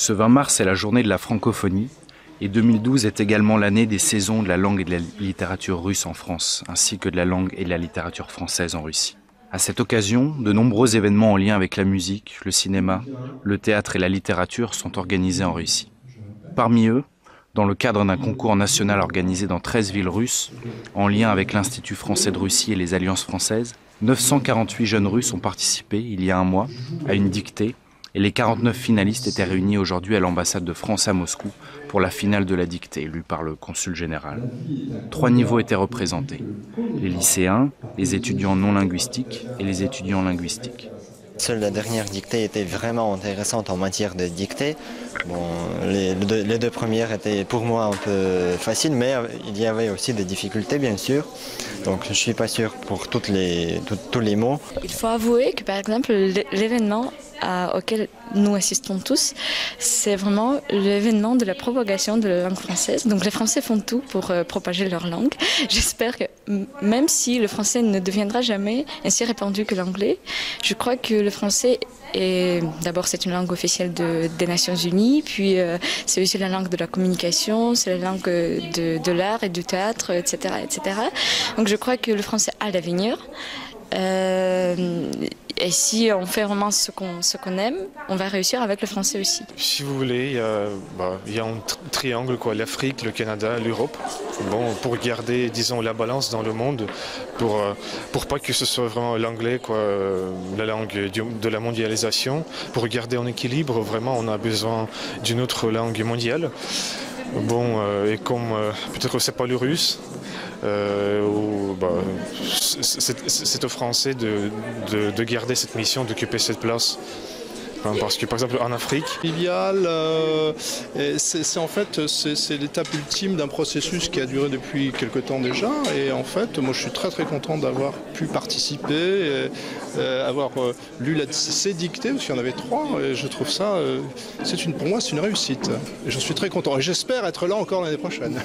Ce 20 mars est la journée de la francophonie et 2012 est également l'année des saisons de la langue et de la littérature russe en France, ainsi que de la langue et de la littérature française en Russie. À cette occasion, de nombreux événements en lien avec la musique, le cinéma, le théâtre et la littérature sont organisés en Russie. Parmi eux, dans le cadre d'un concours national organisé dans 13 villes russes, en lien avec l'Institut français de Russie et les Alliances françaises, 948 jeunes Russes ont participé, il y a un mois, à une dictée, et les 49 finalistes étaient réunis aujourd'hui à l'ambassade de France à Moscou pour la finale de la dictée, lue par le consul général. 3 niveaux étaient représentés, les lycéens, les étudiants non linguistiques et les étudiants linguistiques. Seule la dernière dictée était vraiment intéressante en matière de dictée. Bon, les deux premières étaient pour moi un peu faciles, mais il y avait aussi des difficultés bien sûr. Donc je ne suis pas sûr pour tous les mots. Il faut avouer que par exemple l'événement auquel nous assistons tous, c'est vraiment l'événement de la propagation de la langue française. Donc les Français font tout pour propager leur langue. J'espère que même si le français ne deviendra jamais ainsi répandu que l'anglais, je crois que le français est d'abord c'est une langue officielle des Nations Unies, puis c'est aussi la langue de la communication, c'est la langue de l'art et du théâtre, etc., etc. Donc je crois que le français a l'avenir. Et si on fait vraiment ce qu'on aime, on va réussir avec le français aussi. Si vous voulez, il y a un triangle, l'Afrique, le Canada, l'Europe. Bon, pour garder, disons, la balance dans le monde, pour pas que ce soit vraiment l'anglais, la langue de la mondialisation. Pour garder en équilibre, vraiment, on a besoin d'une autre langue mondiale. Bon, et comme peut-être c'est pas le russe, c'est aux Français de garder cette mission, d'occuper cette place. Parce que par exemple en Afrique... Filial, c'est l'étape ultime d'un processus qui a duré depuis quelque temps déjà. Et en fait, moi je suis très très content d'avoir pu participer, avoir lu ces dictées, parce qu'il y en avait 3. Et je trouve ça, pour moi c'est une réussite. Et j'en suis très content. Et j'espère être là encore l'année prochaine.